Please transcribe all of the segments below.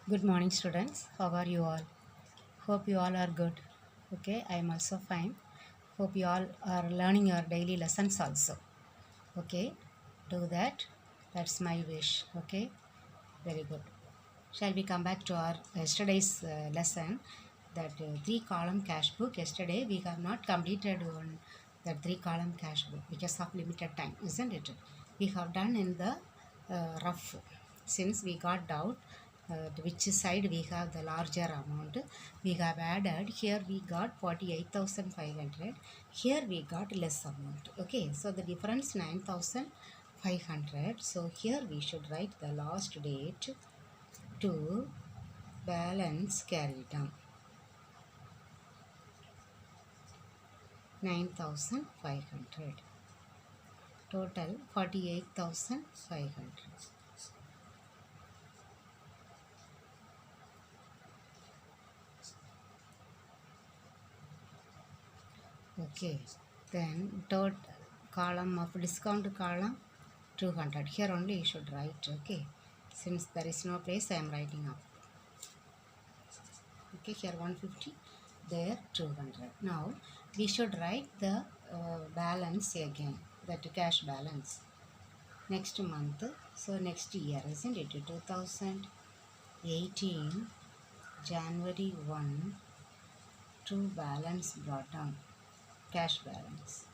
Good morning, students. How are you all? Hope you all are good. Okay, I am also fine. Hope you all are learning your daily lessons also. Okay, do that. That's my wish. Okay, very good. Shall we come back to our yesterday's lesson? That three-column cash book. Yesterday we have not completed on that three-column cash book because of limited time, isn't it? We have done in the rough. Since we got doubt which side we have the larger amount, we have added. Here we got 48,500. Here we got less amount. Okay, so the difference 9,500. So here we should write the last date to balance carry down 9,500, total 48,500. Okay, then third column of discount column 200. Here only you should write. Okay, since there is no place I am writing up. Okay, here 150, there 200. Now we should write the balance again, that cash balance next month. So next year, isn't it? 2018 January 1 to balance brought down, cash balance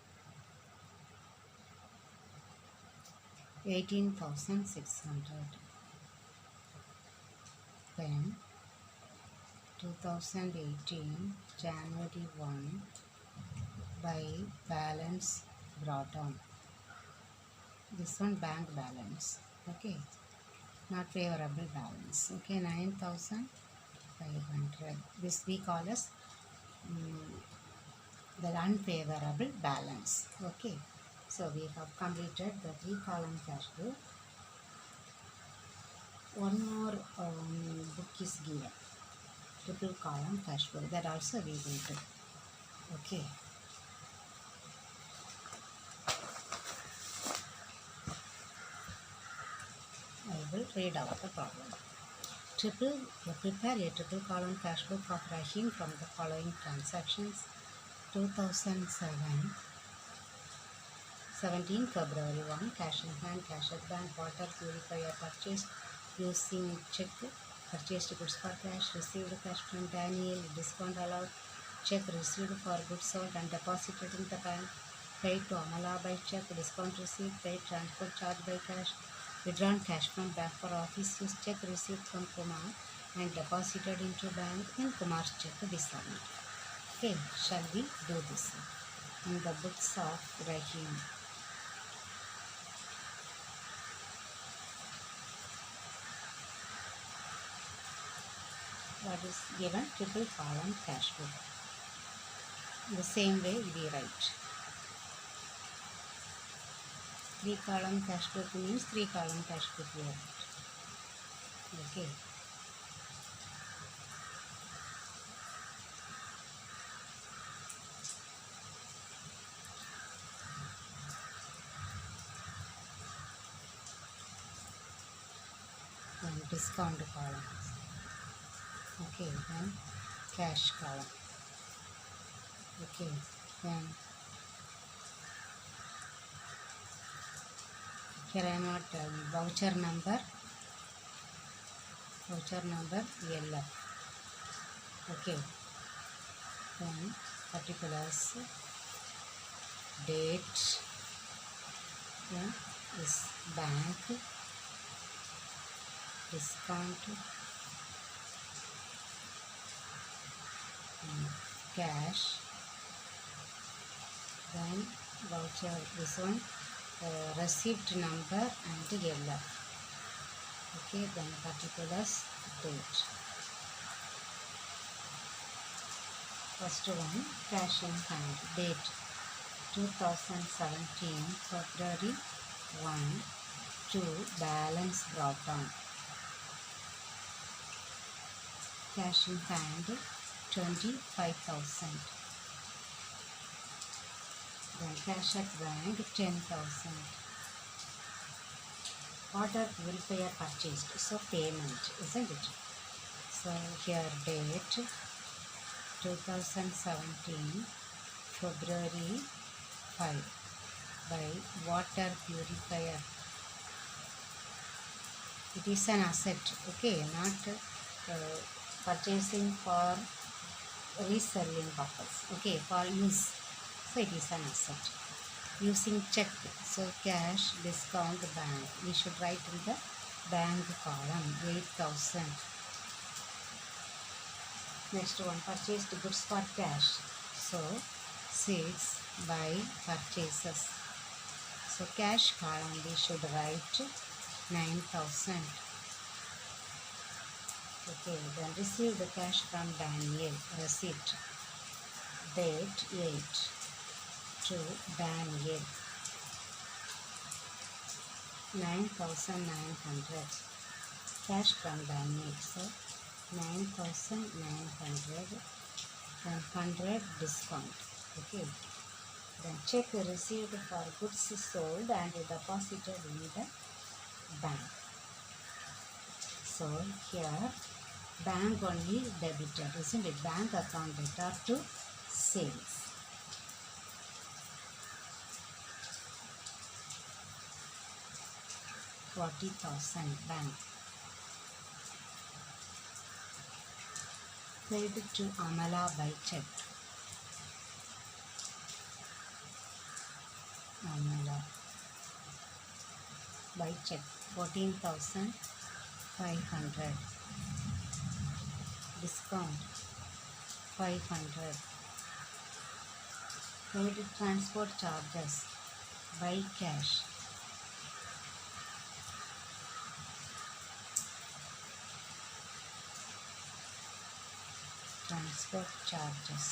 18,600. Then 2018 January 1 by balance brought down. This one bank balance. Okay, not favorable balance. Okay, 9,500. This we call as the unfavorable balance. Okay, so we have completed the three-column cash flow. One more book is given, triple column cash flow. That also we will do. Okay. I will read out the problem. Prepare a triple column cash flow of Rahim from the following transactions: 2007, 17 February 1, cash in hand, cash at bank, water purifier purchased using check, purchased goods for cash, received cash from Daniel, discount allowed, check received for goods sold and deposited in the bank, paid to Amala by check, discount received, paid transport charge by cash, withdrawn cash from bank for office use, check received from Kumar and deposited into bank, and Kumar's check disarmed. Okay, shall we do this in the books of Rahim? What is given? Triple column cash flow. The same way we write. Three column cash flow means three column cash flow we write. Okay. Then discount column. Okay, then cash column. Okay, then here I am not voucher number LF. Okay, then particulars, date, then is bank, discount, cash, then voucher, this one receipt number and LF. Okay, then particulars, date. First one, cash in hand, date 2017 February 1 to balance brought down, cash in hand 25,000. Then cash at bank 10,000. Water purifier purchased, so payment, isn't it? So here date 2017 February 5 by water purifier. It is an asset, okay, not purchasing for reselling purpose, okay, for use. So it is an asset. Using check, so cash, discount, bank. We should write in the bank column 8,000. Next one, purchased goods for cash. So sales by purchases. So cash column we should write 9,000. Okay, then receive the cash from Daniel. Receipt. Date 8 to Daniel. 9,900. Cash from Daniel. So 9,900 and 100 discount. Okay. Then check received for goods sold and deposited in the bank. So here bank only debited, isn't it? Bank account debtor to sales. $40,000 bank. Paid to Amala by check. Amala by check 14,500. Discount 500. Paid transport charges by cash. Transport charges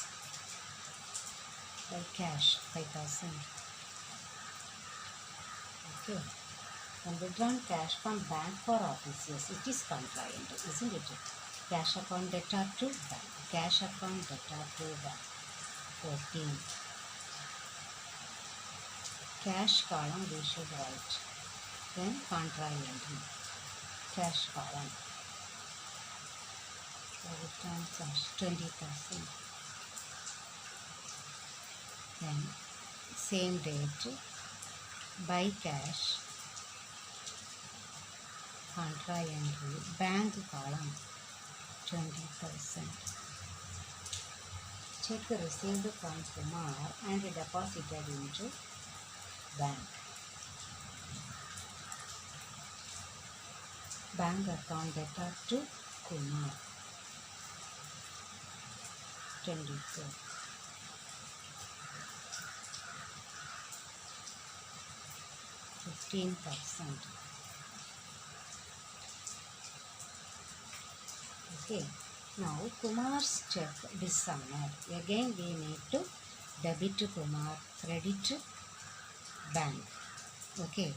by cash 5,000. Okay. And withdrawn cash from bank for office. Yes, it is compliant, isn't it? Cash account debtor to bank. Cash account debtor to bank 14. Cash column we should write. Then contract cash column. Return cash 20,000. Then same date buy cash, contra entry, bank column 20,000. Check received from Kumar and deposited into bank. Bank account debtor to Kumar 22. $15,000. Okay. Now Kumar's check dishonored. Again we need to debit to Kumar, credit to bank. Okay.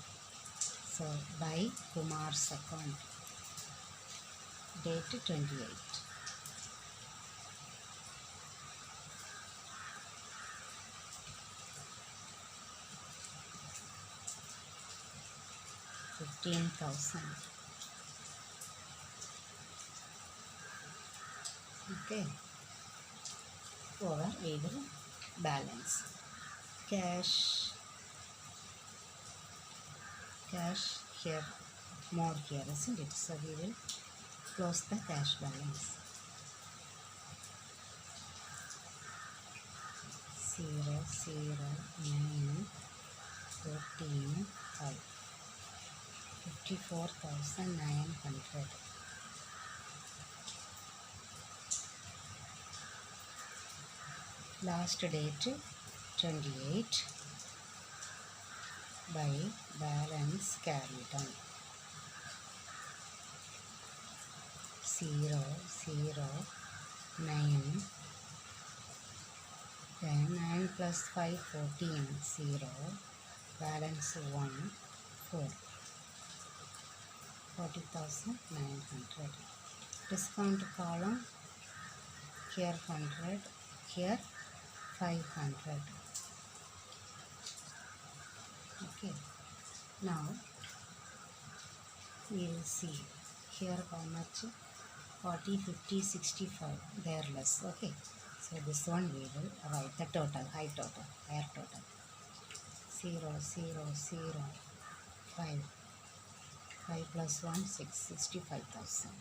So by Kumar's account. Date 28. $15,000. Okay. Over we will balance. Cash here, more here, isn't it? So we will close the cash balance. 0, 0, 9, 14, 5. 54,900. Last date 28 by balance carried on. 0, 0, 9. Then 9 plus 5, 14, 0. Balance 1, 4. 40,900. Discount column, here 100, here 500. Okay. Now we will see here how much 40, 50, 65, they are less. Okay, so this one we will write the total, higher total. 0, 0, 0, 5, 5 plus 1, 6, 65,000.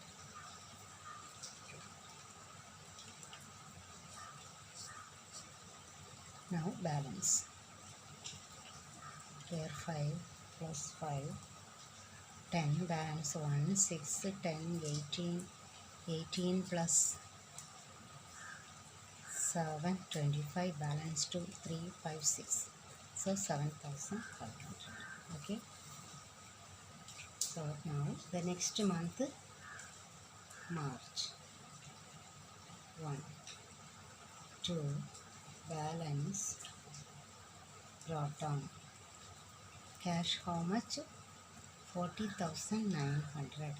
Now balance. Here 5 plus 5, 10, balance 1, 6, 10, 18, 18 plus 7, 25, balance 2, 3, 5, 6. So 7,500. Okay. So now the next month, March. 1, 2, balance brought down. Cash how much? 40,900.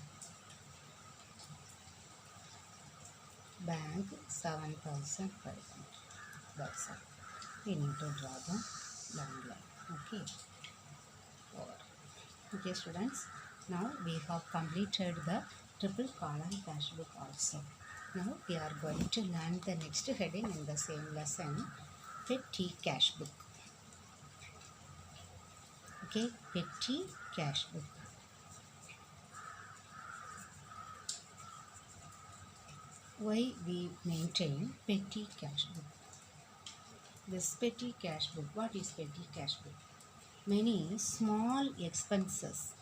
Bank 7,500. That's all. We need to draw the long line. Okay. Over. Okay, students. Now we have completed the triple column cash book also. Now we are going to learn the next heading in the same lesson, petty cash book. Okay, petty cash book. Why we maintain petty cash book? This petty cash book, what is petty cash book? Many small expenses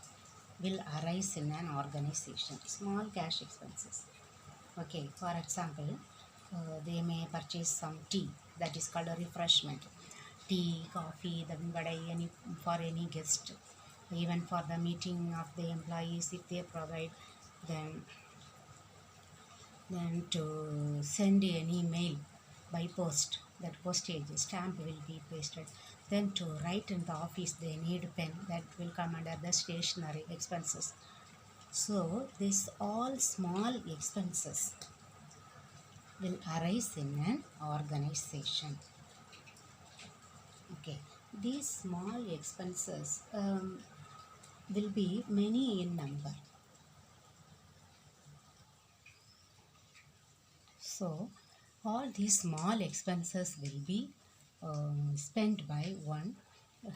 will arise in an organization, small cash expenses. Okay, for example, they may purchase some tea, that is called a refreshment. Tea, coffee, then any for any guest, even for the meeting of the employees if they provide, then to send an email by post, that postage stamp will be pasted. Then to write in the office they need pen, that will come under the stationery expenses. So this all small expenses will arise in an organization. Okay, these small expenses will be many in number. So all these small expenses will be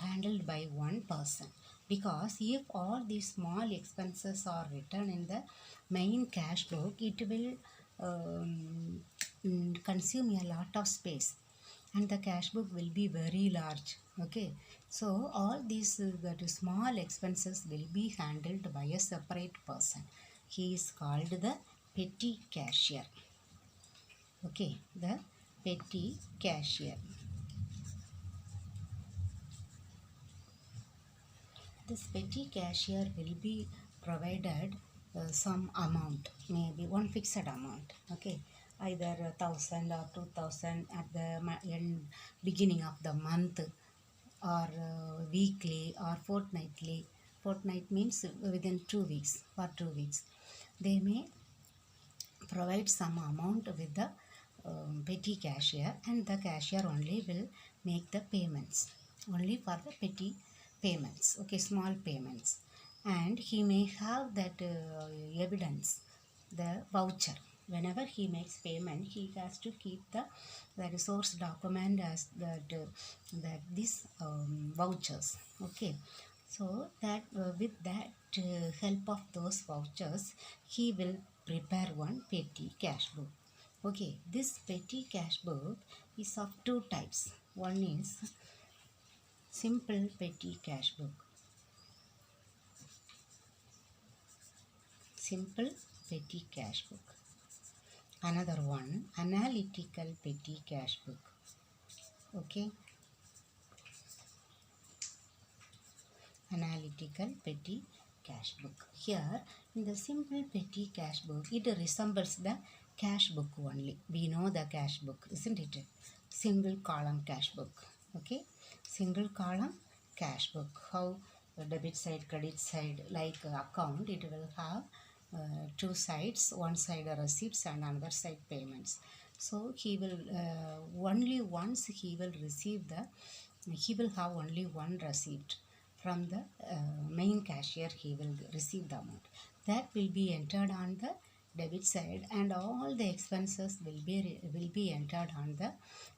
handled by one person, because if all these small expenses are written in the main cash book, it will consume a lot of space and the cash book will be very large. Okay, so all these that small expenses will be handled by a separate person. He is called the petty cashier. Okay, the petty cashier. This petty cashier will be provided some amount, maybe one fixed amount. Okay, either 1,000 or 2,000 at the beginning of the month, or weekly or fortnightly. Fortnight means within 2 weeks, for 2 weeks. They may provide some amount with the petty cashier, and the cashier only will make the payments, only for the petty payments. Okay, small payments. And he may have that evidence, the voucher. Whenever he makes payment, he has to keep the resource document as that this vouchers. Okay, so that with that help of those vouchers, he will prepare one petty cash book. Okay, this petty cash book is of two types. One is simple petty cash book. Simple petty cash book. Another one, analytical petty cash book. Okay, analytical petty cash book. Here in the simple petty cash book, it resembles the cash book only. We know the cash book, isn't it? Single column cash book. Okay, single column cash book. How debit side, credit side, like account, it will have two sides. One side are receipts and another side payments. So he will only once he will receive the, he will have only one receipt from the main cashier. He will receive the amount that will be entered on the debit side, and all the expenses will be entered on the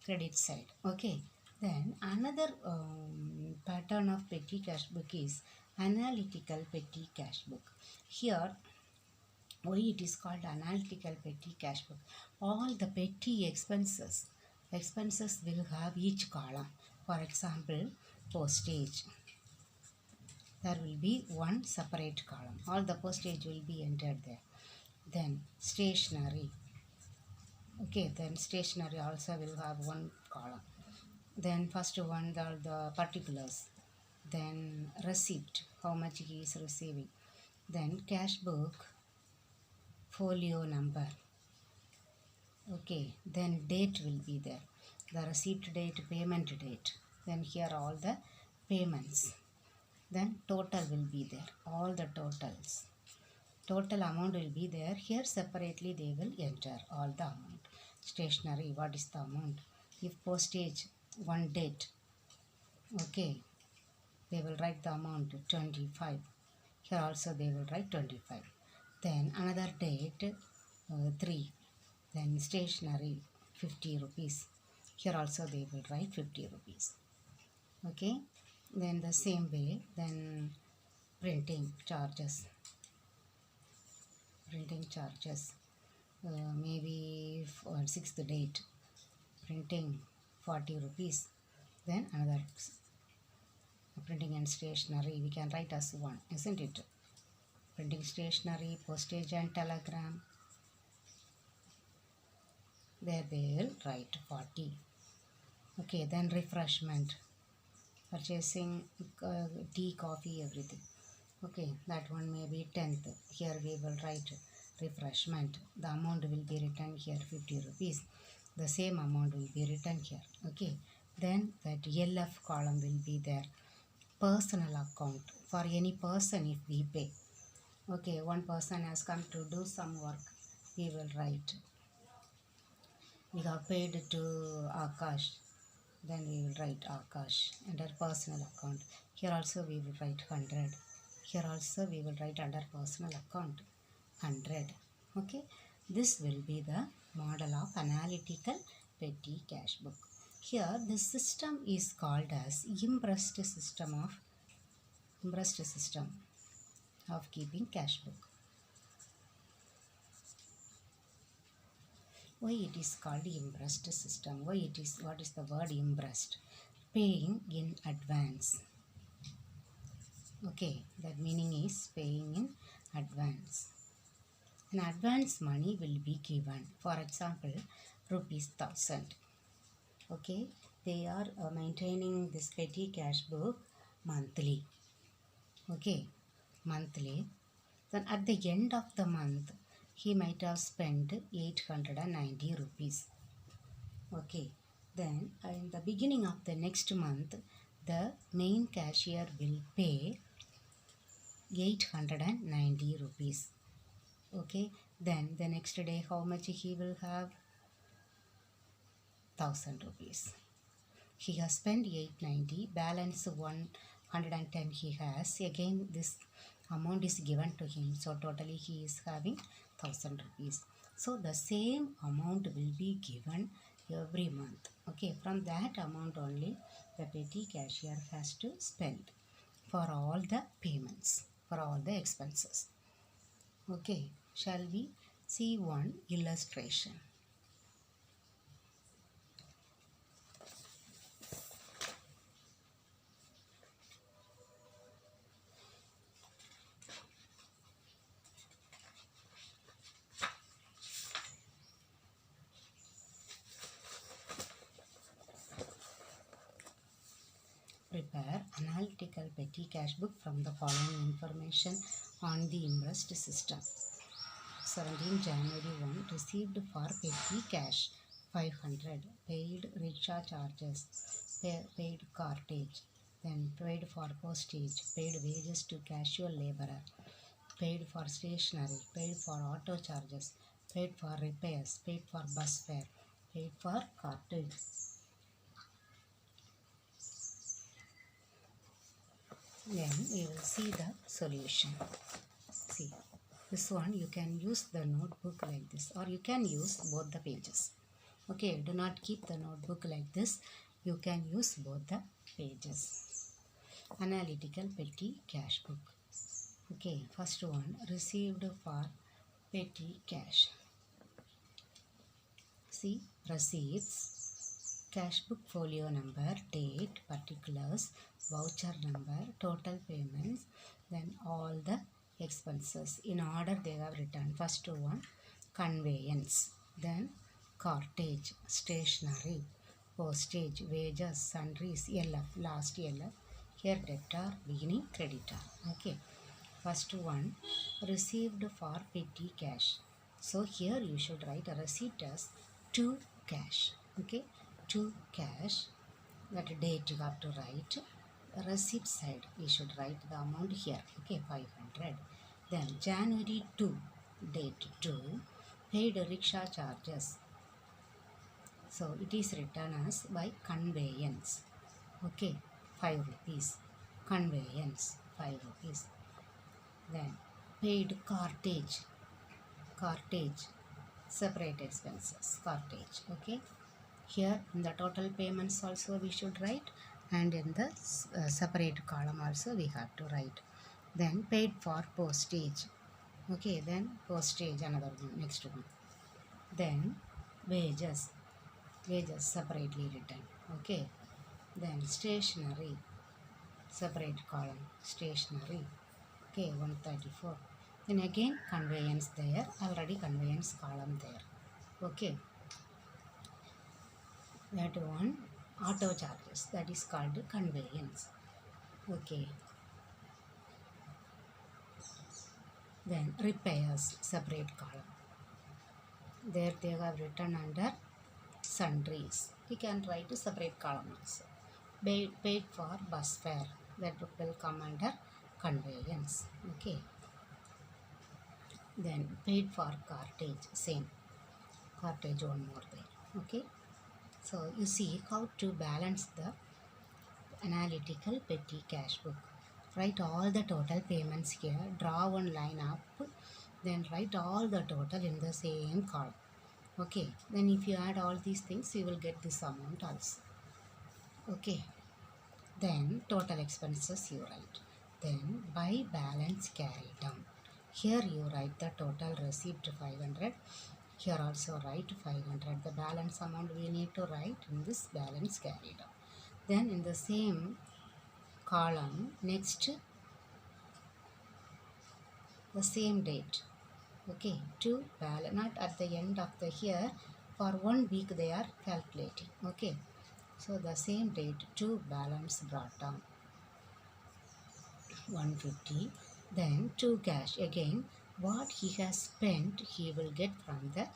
credit side. Okay. Then another pattern of petty cash book is analytical petty cash book. Here, why it is called analytical petty cash book? All the petty expenses will have each column. For example, postage, there will be one separate column. All the postage will be entered there. Then stationery. Okay, then stationery also will have one column. Then first one, the particulars. Then receipt, how much he is receiving. Then cash book, folio number. Okay, then date will be there. The receipt date, payment date. Then here all the payments. Then total will be there. All the totals. Total amount will be there. Here separately they will enter all the amount. Stationery, what is the amount? If postage, one date. Okay, they will write the amount 25. Here also they will write 25. Then another date, 3. Then stationery, 50 rupees. Here also they will write 50 rupees. Okay. Then the same way, then printing charges. Maybe for 6th date, printing 40 rupees. Then another printing and stationery we can write as one, isn't it? Printing, stationery, postage and telegram, there they will write 40. Okay, then refreshment, purchasing tea, coffee, everything. Okay, that one may be 10th. Here we will write refreshment. The amount will be written here 50 rupees. The same amount will be written here. Okay, then that LF column will be there. Personal account, for any person if we pay. Okay, one person has come to do some work, we will write. We have paid to Akash, then we will write Akash under personal account. Here also we will write 100. Here also we will write under personal account 100. Okay, this will be the model of analytical petty cash book. Here the system is called as impressed system of keeping cash book. Why it is called impressed system? What is the word impressed? Paying in advance. Okay, that meaning is paying in advance. An advance money will be given. For example, rupees 1000. Okay, they are maintaining this petty cash book monthly. Okay, monthly. Then at the end of the month, he might have spent 890 rupees. Okay, then in the beginning of the next month, the main cashier will pay 890 rupees. Okay, then the next day how much he will have? 1000 rupees. He has spent 890, balance 110 he has. Again this amount is given to him, so totally he is having 1000 rupees. So the same amount will be given every month. Okay, from that amount only the petty cashier has to spend for all the payments, for all the expenses. Okay, shall we see one illustration? Prepare analytical petty cash book from the following information on the impressed system. 17 January 1 received for petty cash 500, paid rickshaw charges, paid cartage, then paid for postage, paid wages to casual laborer, paid for stationery, paid for auto charges, paid for repairs, paid for bus fare, paid for cartage. Then we will see the solution. See, This one you can use the notebook like this, or you can use both the pages. Okay, do not keep the notebook like this. You can use both the pages. Analytical petty cash book. Okay, first one, received for petty cash. See, receipts, cash book folio number, date, particulars, voucher number, total payments, then all the expenses. In order they have written. First one, conveyance, then cartage, stationery, postage, wages, sundries, LF, last LF. Here debtor, beginning creditor. Okay. First one, received for petty cash. So here you should write a receipt as to cash. Okay, to cash. That date you have to write. Receipt side you should write the amount here. Okay, 500. Then January 2, date 2, paid rickshaw charges. So it is written as by conveyance. Okay, 5 rupees. Conveyance, 5 rupees. Then paid cartage, separate expenses, cartage. Okay, here in the total payments also we should write, and in the separate column also we have to write. Then paid for postage. Okay, then postage, another one, next one. Then wages separately written. Okay, then stationery, separate column, stationery. Okay, 134. Then again conveyance there, already conveyance column there. Okay, that one, auto charges, that is called conveyance. Okay, then repairs, separate column. There they have written under sundries. We can write a separate column also. Paid for bus fare, that will come under conveyance. Okay, then paid for cartage, same, cartage one more there. Okay, so you see how to balance the analytical petty cash book. Write all the total payments here, draw one line up, then write all the total in the same column. Okay, then if you add all these things, you will get this amount also. Okay, then total expenses you write. Then by balance carried down. Here you write the total receipt 500. Here also write 500. The balance amount we need to write in this balance carried down. Then in the same column, next the same date. Okay, to balance, not at the end of the year, for 1 week they are calculating. Okay, so the same date to balance brought down 150. Then to cash, again what he has spent he will get from the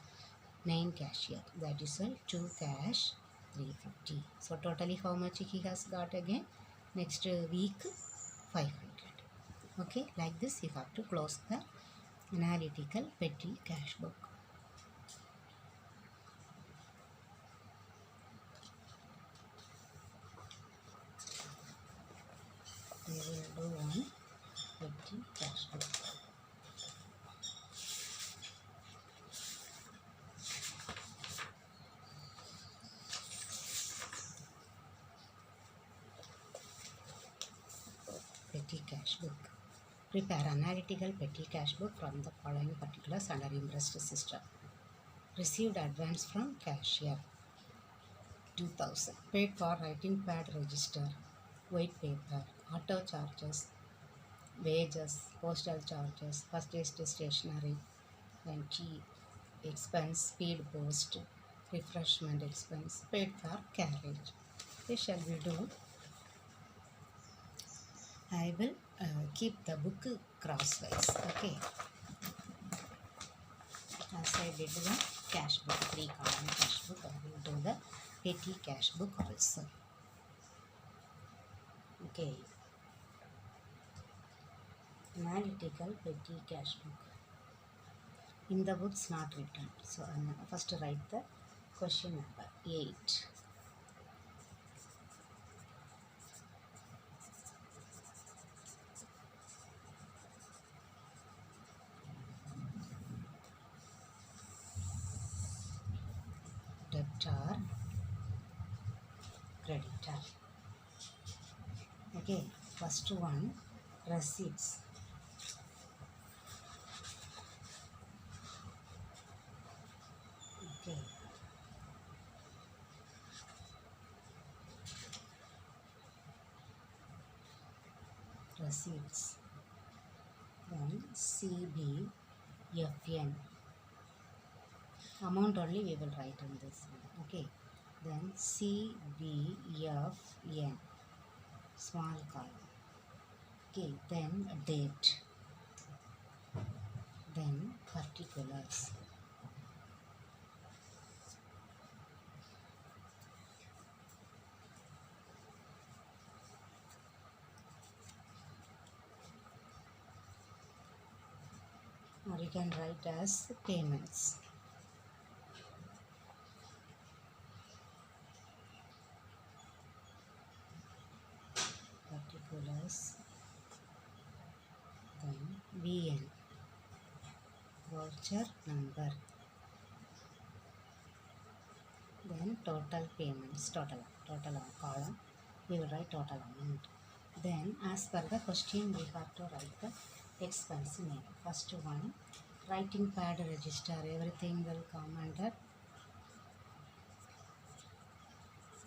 main cashier, that is all, to cash 350. So totally how much he has got again next week? 500. Okay, like this you have to close the analytical petty cash book. We will do one petty cash book. Petty cash book. Prepare analytical petty cash book from the following particulars under impressed system. Received advance from cashier 2000. Paid for writing pad register, white paper, auto charges, wages, postal charges, purchased stationery, then tea expense, speed post, refreshment expense, paid for carriage. This shall we do? I will keep the book crosswise. Okay. As I did the cash book, 3 column cash book, I will do the petty cash book also. Okay. Analytical petty cash book. In the books not written. So first write the question number 8. Okay, first one, receipts. Okay, receipts. Then CBFN. Amount only we will write in this one. Okay, then CBFN, small column. Okay, then date, then particulars. Or you can write as payments. Particulars, then VN, voucher number, then total payments, total column, we will write total amount. Then as per the question we have to write the expense name. First one, writing pad register, everything will come under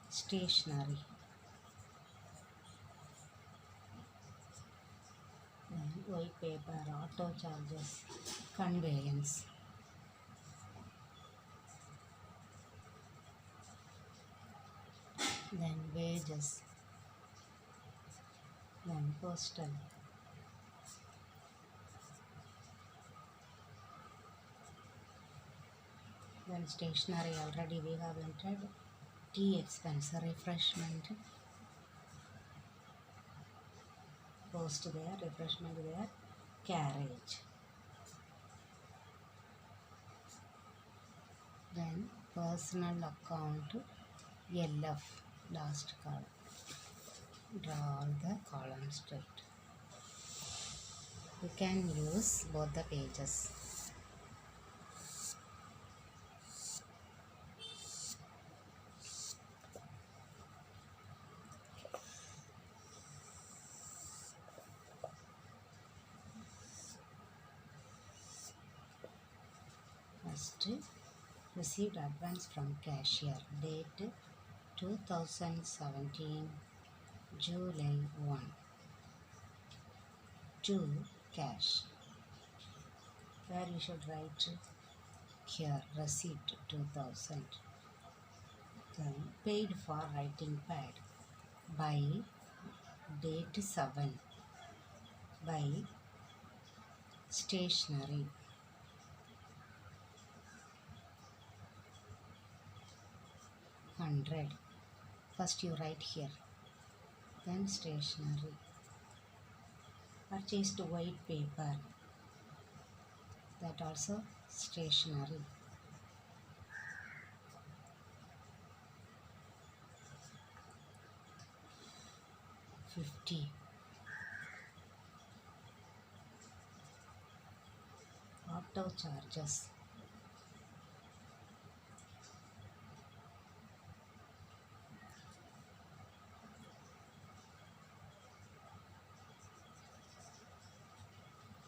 stationery. Then white paper, auto charges, conveyance. Then wages, then postal, then stationery already we have entered, tea expense, refreshment, post there, refreshment there, carriage. Then personal account, LF, last column. Draw all the columns straight. You can use both the pages. First, received advance from cashier, date 2017 July 1, to cash. Where you should write here, receipt 2000. Then paid for writing pad by date 7, by stationery. $100. First you write here, then stationery. Purchased white paper, that also stationery. $50. Auto charges,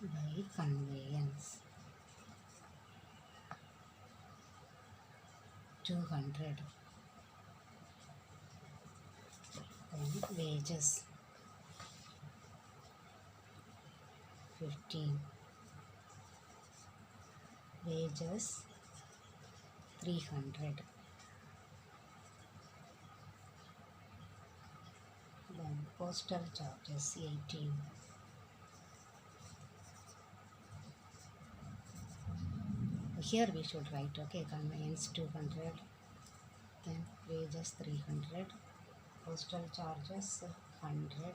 by conveyance, 200. Then wages, 15. Wages, 300. Then postal charges, 18. Here we should write, okay, conveyance 200, then wages 300, postal charges 100,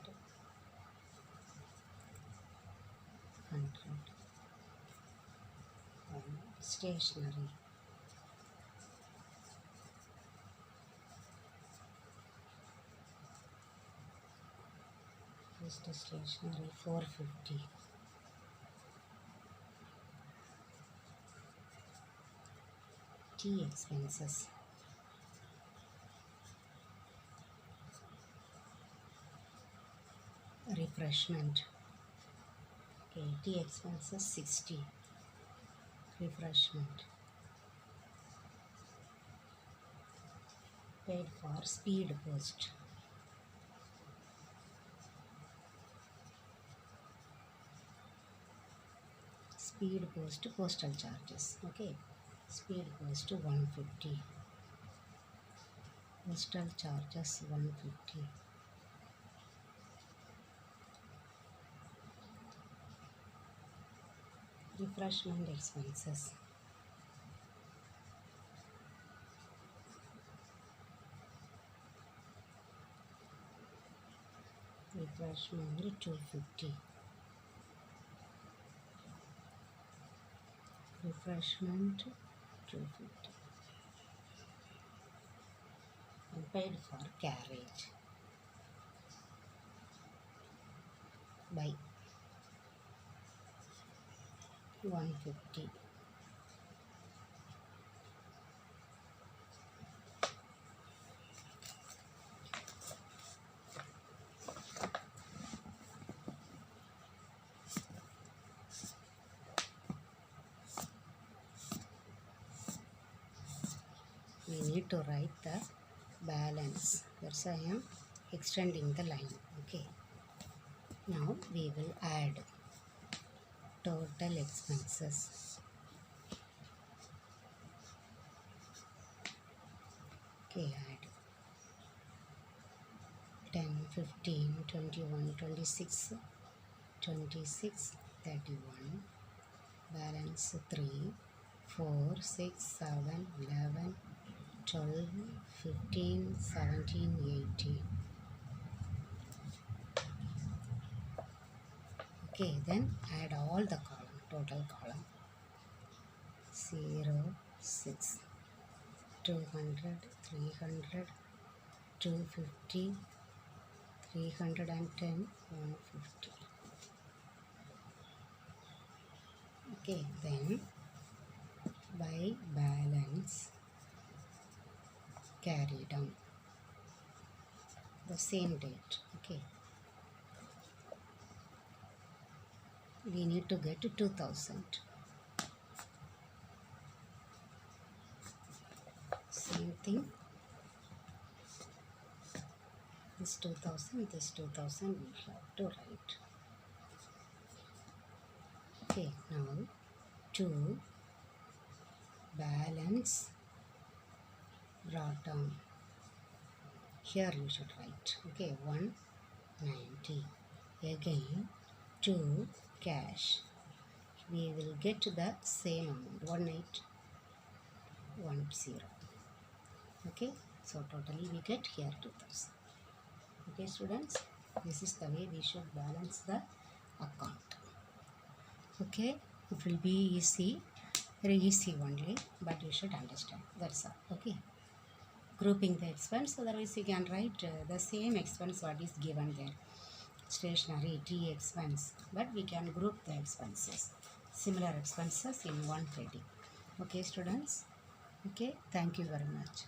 and stationery. Postal stationery 450. Tea expenses, refreshment. Okay, tea expenses 60. Refreshment. Paid for speed post. Speed post postal charges. Okay, speed post 150. Postal charges 150. Refreshment expenses. Refreshment 250. Refreshment 250. And paid for carriage by 150. We need to write the balance. That's why I am extending the line. Okay. Now we will add total expenses. Okay, add 10, 15, 21, 26, 26, 31, balance 3, 4, 6, 7, 11, 12, 15, 17, 18. Okay, then add all the column, total column. 0, 6, 200, 300, 250, 310, 150. Okay, then by balance carry down the same date. Okay, we need to get to 2000. Same thing, this 2000 we have to write. Okay, now to balance brought down, here you should write. Okay, 190. Again to cash, we will get the same amount, 1810. Okay, so totally we get here 2000. Okay students, this is the way we should balance the account. Okay, it will be easy, very easy only, but you should understand, that's all. Okay, grouping the expense, otherwise you can write the same expense what is given there, stationery, tea expense, but we can group the expenses, similar expenses in one heading. Okay students, okay, thank you very much.